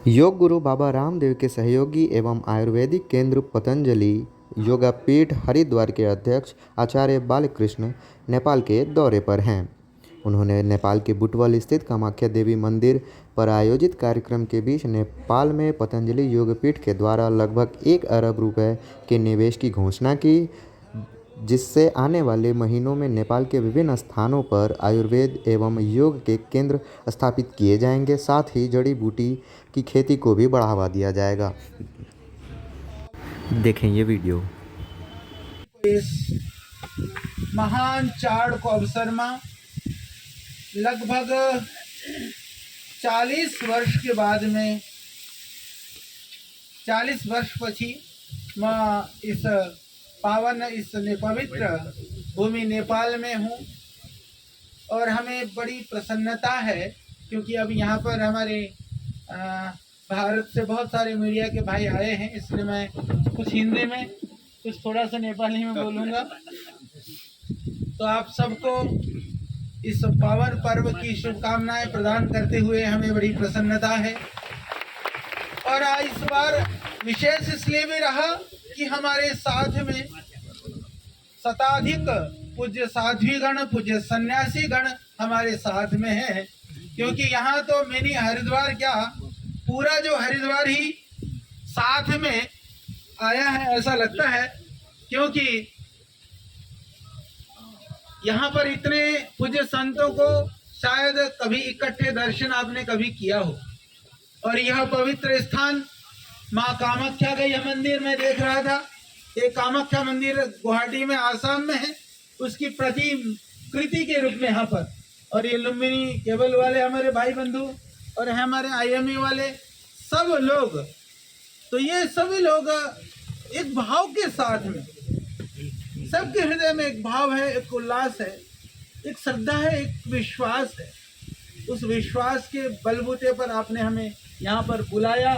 योग गुरु बाबा रामदेव के सहयोगी एवं आयुर्वेदिक केंद्र पतंजलि योगापीठ हरिद्वार के अध्यक्ष आचार्य बालकृष्ण नेपाल के दौरे पर हैं। उन्होंने नेपाल के बुटवल स्थित कामाख्या देवी मंदिर पर आयोजित कार्यक्रम के बीच नेपाल में पतंजलि योगपीठ के द्वारा लगभग 1 अरब रुपए के निवेश की घोषणा की, जिससे आने वाले महीनों में नेपाल के विभिन्न स्थानों पर आयुर्वेद एवं योग के केंद्र स्थापित किए जाएंगे। साथ ही जड़ी बूटी की खेती को भी बढ़ावा दिया जाएगा। देखें ये वीडियो। इस महान चाड़ को अवसर में लगभग 40 वर्ष के बाद में 40 वर्ष पछी मैं इस पावन इस पवित्र भूमि नेपाल में हूँ और हमें बड़ी प्रसन्नता है क्योंकि अब यहाँ पर हमारे भारत से बहुत सारे मीडिया के भाई आए हैं, इसलिए मैं कुछ हिंदी में कुछ थोड़ा सा नेपाली में बोलूँगा। तो आप सबको इस पावन पर्व की शुभकामनाएं प्रदान करते हुए हमें बड़ी प्रसन्नता है। और इस बार विशेष इसलिए भी रहा कि हमारे साथ में शताधिक पूज्य साध्वी गण, पूज्य सन्यासी गण हमारे साथ में हैं, क्योंकि यहाँ तो मिनी हरिद्वार क्या पूरा जो हरिद्वार ही साथ में आया है ऐसा लगता है, क्योंकि यहाँ पर इतने पूज्य संतों को शायद कभी इकट्ठे दर्शन आपने कभी किया हो। और यह पवित्र स्थान माँ कामाख्या का यह मंदिर मैं देख रहा था, ये कामाख्या मंदिर गुवाहाटी में आसाम में है, उसकी प्रतिकृति के रूप में यहाँ पर। और ये लुम्बिनी केबल वाले हमारे भाई बंधु और हमारे IME वाले सब लोग, तो ये सभी लोग एक भाव के साथ में, सबके हृदय में एक भाव है, एक उल्लास है, एक श्रद्धा है, एक विश्वास है। उस विश्वास के बलबूते पर आपने हमें यहाँ पर बुलाया,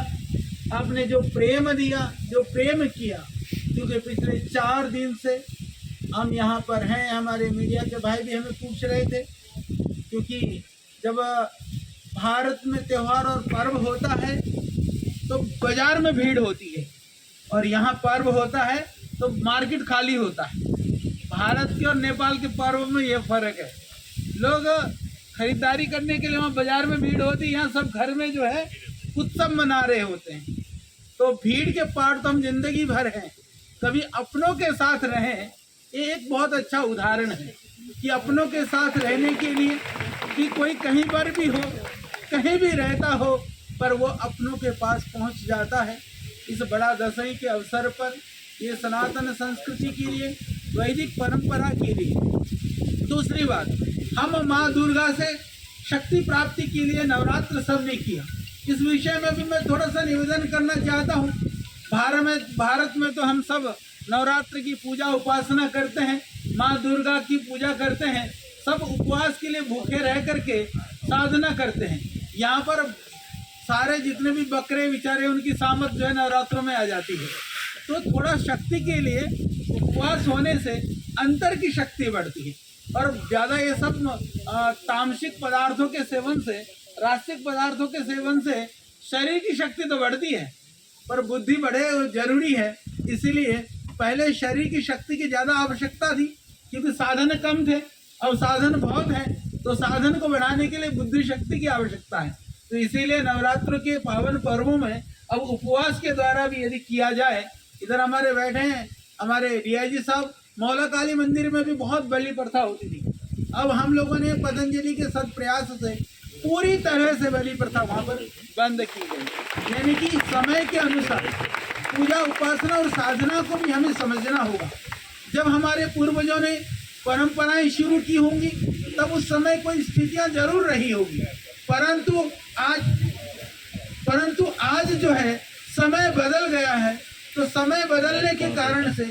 आपने जो प्रेम दिया, जो प्रेम किया, क्योंकि पिछले 4 दिन से हम यहाँ पर हैं। हमारे मीडिया के भाई भी हमें पूछ रहे थे, क्योंकि जब भारत में त्यौहार और पर्व होता है तो बाजार में भीड़ होती है, और यहाँ पर्व होता है तो मार्केट खाली होता है। भारत के और नेपाल के पर्व में यह फर्क है, लोग खरीदारी करने के लिए वहाँ बाजार में भीड़ होती है, यहाँ सब घर में जो है उत्सव मना रहे होते हैं। तो भीड़ के पार तो हम जिंदगी भर हैं, कभी अपनों के साथ रहें, ये एक बहुत अच्छा उदाहरण है कि अपनों के साथ रहने के लिए कि कोई कहीं पर भी हो, कहीं भी रहता हो, पर वो अपनों के पास पहुंच जाता है। इस बड़ा दशई के अवसर पर ये सनातन संस्कृति के लिए, वैदिक परंपरा के लिए। दूसरी बात, हम माँ दुर्गा से शक्ति प्राप्ति के लिए नवरात्र सबने किया। इस विषय में भी मैं थोड़ा सा निवेदन करना चाहता हूँ। भारत में तो हम सब नवरात्र की पूजा उपासना करते हैं, माँ दुर्गा की पूजा करते हैं, सब उपवास के लिए भूखे रह करके साधना करते हैं। यहाँ पर सारे जितने भी बकरे बेचारे, उनकी सामत जो है नवरात्रों में आ जाती है। तो थोड़ा शक्ति के लिए उपवास होने से अंतर की शक्ति बढ़ती है, और ज़्यादा ये सब तामसिक पदार्थों के सेवन से, रासायनिक पदार्थों के सेवन से शरीर की शक्ति तो बढ़ती है, पर बुद्धि बढ़े जरूरी है। इसीलिए पहले शरीर की शक्ति की ज़्यादा आवश्यकता थी, क्योंकि साधन कम थे, अब साधन बहुत हैं, तो साधन को बढ़ाने के लिए बुद्धि शक्ति की आवश्यकता है। तो इसीलिए नवरात्र के पावन पर्वों में अब उपवास के द्वारा भी यदि किया जाए, इधर हमारे बैठे हैं हमारे DIG साहब, मौला काली मंदिर में भी बहुत बलि प्रथा होती थी। अब हम लोगों ने पतंजलि के सद प्रयास से पूरी तरह से बलि प्रथा वहाँ पर बंद की गई। यानी कि समय के अनुसार पूजा उपासना और साधना को भी हमें समझना होगा। जब हमारे पूर्वजों ने परंपराएं शुरू की होंगी तब उस समय कोई स्थितियां जरूर रही होगी, परंतु आज जो है समय बदल गया है, तो समय बदलने के कारण से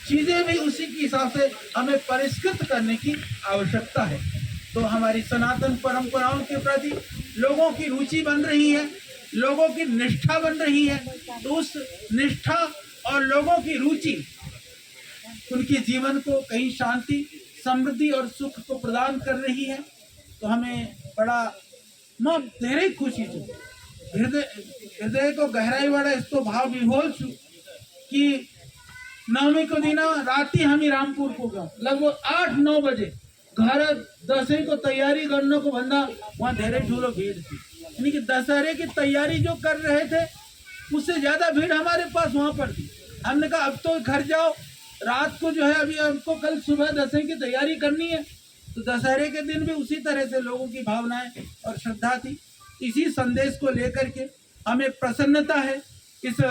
चीज़ें भी उसी के हिसाब से हमें परिष्कृत करने की आवश्यकता है। तो हमारी सनातन परंपराओं के प्रति लोगों की रुचि बन रही है, लोगों की निष्ठा बन रही है। तो उस निष्ठा और लोगों की रुचि उनके जीवन को कहीं शांति, समृद्धि और सुख को प्रदान कर रही है। तो हमें बड़ा धेरै खुशी छ। हृदय हृदय को गहराई वाला इस्तो भाव विभोर छु कि नवमी को दिन राती हम रामपुर को गए लगभग 8-9 बजे घर दशहरे को तैयारी करने को बंदा वहाँ धेरे ठूलो भीड़ थी, यानी कि दशहरे की तैयारी जो कर रहे थे उससे ज्यादा भीड़ हमारे पास वहां पर थी। हमने कहा अब तो घर जाओ, रात को जो है अभी हमको कल सुबह दशहरे की तैयारी करनी है। तो दशहरे के दिन भी उसी तरह से लोगों की भावनाएं और श्रद्धा थी। इसी संदेश को लेकर के हमें प्रसन्नता है इस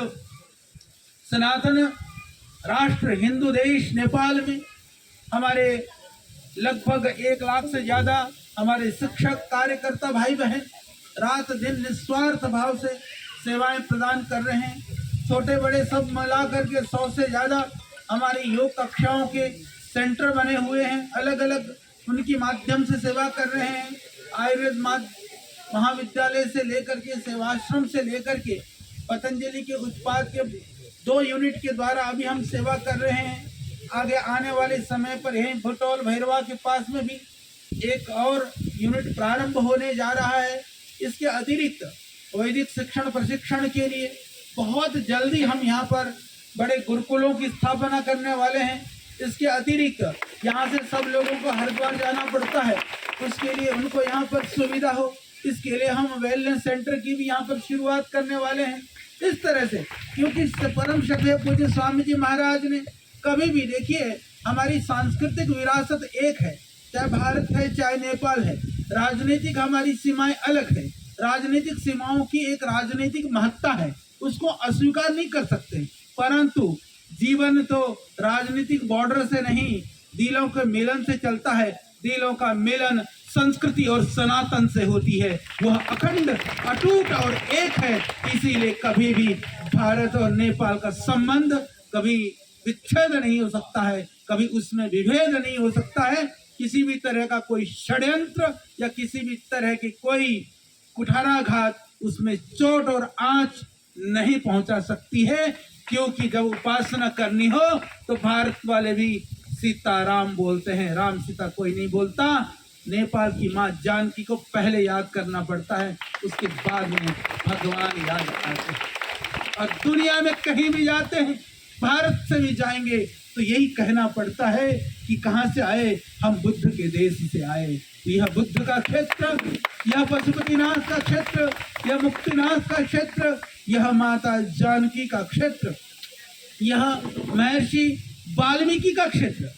सनातन राष्ट्र हिंदू देश नेपाल में हमारे लगभग 1 लाख से ज्यादा हमारे शिक्षक कार्यकर्ता भाई बहन रात दिन निस्वार्थ भाव से सेवाएं प्रदान कर रहे हैं। छोटे बड़े सब मिला करके 100 से ज्यादा हमारी योग कक्षाओं के सेंटर बने हुए हैं, अलग अलग उनकी माध्यम से सेवा कर रहे हैं। आयुर्वेद महाविद्यालय से लेकर के सेवाश्रम से लेकर के पतंजलि के उत्पाद के 2 यूनिट के द्वारा अभी हम सेवा कर रहे हैं। आगे आने वाले समय पर यहीं भुटौल भैरवा के पास में भी एक और यूनिट प्रारंभ होने जा रहा है। इसके अतिरिक्त वैदिक शिक्षण प्रशिक्षण के लिए बहुत जल्दी हम यहाँ पर बड़े गुरुकुलों की स्थापना करने वाले हैं। इसके अतिरिक्त यहाँ से सब लोगों को हरिद्वार जाना पड़ता है, उसके लिए उनको यहाँ पर सुविधा हो, इसके लिए हम वेलनेस सेंटर की भी यहाँ पर शुरुआत करने वाले हैं। इस तरह से क्योंकि परम श्रद्धेय पूज्य स्वामी जी महाराज ने कभी भी देखिए हमारी सांस्कृतिक विरासत एक है, चाहे भारत है चाहे नेपाल है, राजनीतिक हमारी सीमाएं अलग है, राजनीतिक सीमाओं की एक राजनीतिक महत्ता है, उसको अस्वीकार नहीं कर सकते। परंतु जीवन तो राजनीतिक बॉर्डर से नहीं दिलों के मिलन से चलता है। दिलों का मिलन संस्कृति और सनातन से होती है, वह अखंड अटूट और एक है। इसीलिए कभी भी भारत और नेपाल का संबंध कभी विच्छेद नहीं हो सकता है, कभी उसमें विभेद नहीं हो सकता है। किसी भी तरह का कोई षड्यंत्र या किसी भी तरह की कोई कुठाराघात उसमें चोट और आंच नहीं पहुंचा सकती है, क्योंकि जब उपासना करनी हो तो भारत वाले भी सीताराम बोलते हैं, राम सीता कोई नहीं बोलता। नेपाल की माँ जानकी को पहले याद करना पड़ता है, उसके बाद में भगवान याद आते हैं। और दुनिया में कहीं भी जाते हैं, भारत से भी जाएंगे तो यही कहना पड़ता है कि कहाँ से आए, हम बुद्ध के देश से आए। यह बुद्ध का क्षेत्र, यह पशुपतिनाथ का क्षेत्र, यह मुक्तिनाथ का क्षेत्र, यह माता जानकी का क्षेत्र, यह महर्षि वाल्मीकि का क्षेत्र।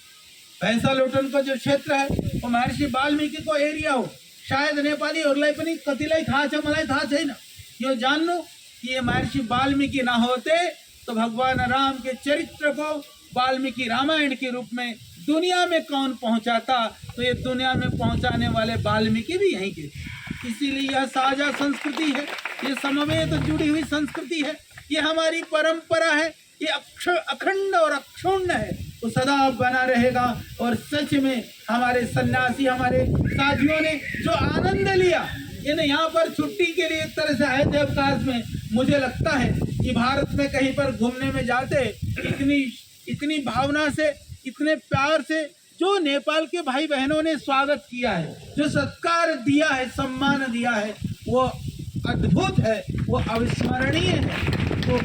भैंसा लोटन का जो क्षेत्र है वो महर्षि वाल्मीकि को एरिया हो। शायद नेपाली और पनि कतिलाई थाहा छ, मलाई थाहा छैन। यो जान्नु कि ये महर्षि वाल्मीकि ना होते तो भगवान राम के चरित्र को वाल्मीकि रामायण के रूप में दुनिया में कौन पहुंचाता, तो ये दुनिया में पहुंचाने वाले वाल्मीकि भी यहीं के। इसीलिए यह साझा संस्कृति है, ये समवेत जुड़ी हुई संस्कृति है, ये हमारी परंपरा है, ये अखंड और अक्षुण्ण है, तो सदा बना रहेगा। और सच में हमारे सन्यासी, हमारे साथियों ने जो आनंद लिया, इन्हें यहाँ पर छुट्टी के लिए एक तरह से आए थे अवकाश में। मुझे लगता है कि भारत में कहीं पर घूमने में जाते इतनी भावना से, इतने प्यार से जो नेपाल के भाई बहनों ने स्वागत किया है, जो सत्कार दिया है, सम्मान दिया है, वो अद्भुत है, वो अविस्मरणीय है। तो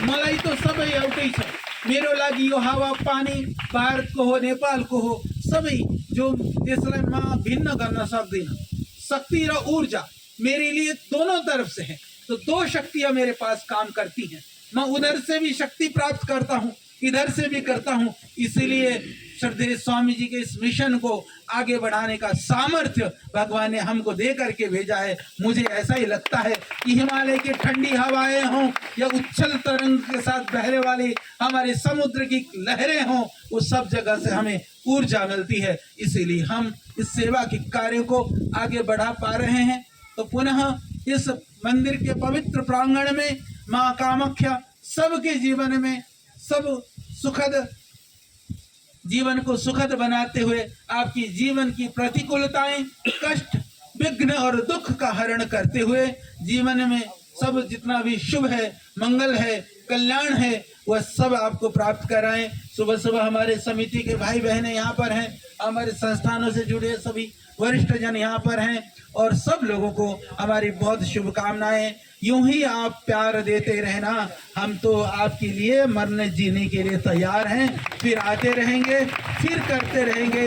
मलाई तो सबै एउटै छ, मेरो लागि यो हावा पानी भारत को हो नेपाल को हो सबै जो त्यसलाई म भिन्न गर्न सक्दिन। शक्ति र ऊर्जा मेरे लिए दोनों तरफ से है, तो 2 शक्तियां मेरे पास काम करती हैं। मैं उधर से भी शक्ति प्राप्त करता हूँ, इधर से भी करता हूँ। इसीलिए श्रद्धेय स्वामी जी के इस मिशन को आगे बढ़ाने का सामर्थ्य भगवान ने हमको दे करके भेजा है। मुझे ऐसा ही लगता है कि हिमालय की ठंडी हवाएं हों या उच्छल तरंग के साथ बहने वाली हमारे समुद्र की लहरें हों, वो सब जगह से हमें ऊर्जा मिलती है। इसीलिए हम इस सेवा के कार्य को आगे बढ़ा पा रहे हैं। तो पुनः इस मंदिर के पवित्र प्रांगण में माँ कामाख्या सबके जीवन में सब सुखद जीवन को सुखद बनाते हुए आपकी जीवन की प्रतिकूलताएं, कष्ट, विघ्न और दुख का हरण करते हुए जीवन में सब जितना भी शुभ है, मंगल है, कल्याण है, वह सब आपको प्राप्त कराएं। सुबह सुबह हमारे समिति के भाई बहनें यहाँ पर हैं, हमारे संस्थानों से जुड़े सभी वरिष्ठ जन यहाँ पर हैं और सब लोगों को हमारी बहुत शुभकामनाएं। यूं ही आप प्यार देते रहना, हम तो आपके लिए मरने जीने के लिए तैयार हैं। फिर आते रहेंगे, फिर करते रहेंगे।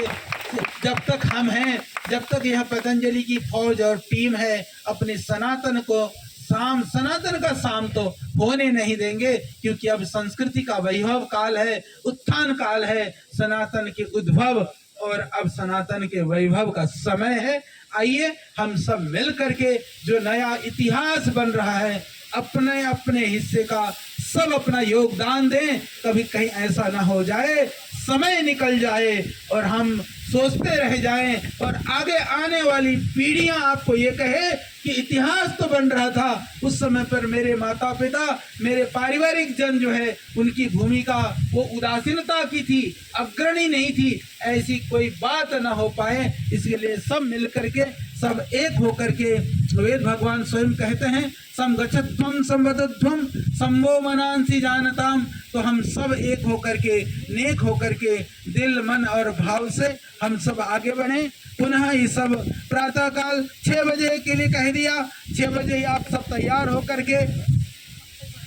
जब तक हम हैं, जब तक यह पतंजलि की फौज और टीम है, अपने सनातन को सनातन का साम तो होने नहीं देंगे, क्योंकि अब संस्कृति का वैभव काल है, उत्थान काल है, सनातन के उद्भव और अब सनातन के वैभव का समय है। आइए हम सब मिल करके जो नया इतिहास बन रहा है, अपने अपने हिस्से का सब अपना योगदान दें। कभी कहीं ऐसा ना हो जाए समय निकल जाए और हम सोचते रह जाएं और आगे आने वाली पीढ़ियां आपको ये कहे कि इतिहास तो बन रहा था, उस समय पर मेरे माता पिता, मेरे पारिवारिक जन जो है उनकी भूमिका वो उदासीनता की थी, अग्रणी नहीं थी। ऐसी कोई बात ना हो पाए, इसके लिए सब मिल करके, सब एक होकर के, वेद भगवान स्वयं कहते हैं समगच्छध्वम संवदध्वम संभो मनांसी जानताम। तो हम सब एक होकर के, नेक होकर के, दिल मन और भाव से हम सब आगे बढ़े। पुनः ये सब प्रातः काल 6 बजे के लिए कह दिया, 6 बजे ही आप सब तैयार होकर के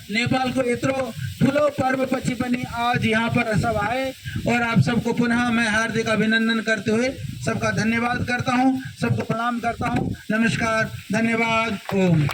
नेपाल को एतरो ठुलो पर्व पछि पनि आज यहाँ पर सब आए। और आप सबको पुनः मैं हार्दिक अभिनंदन करते हुए सबका धन्यवाद करता हूँ, सबको प्रणाम करता हूँ। नमस्कार, धन्यवाद, ओम।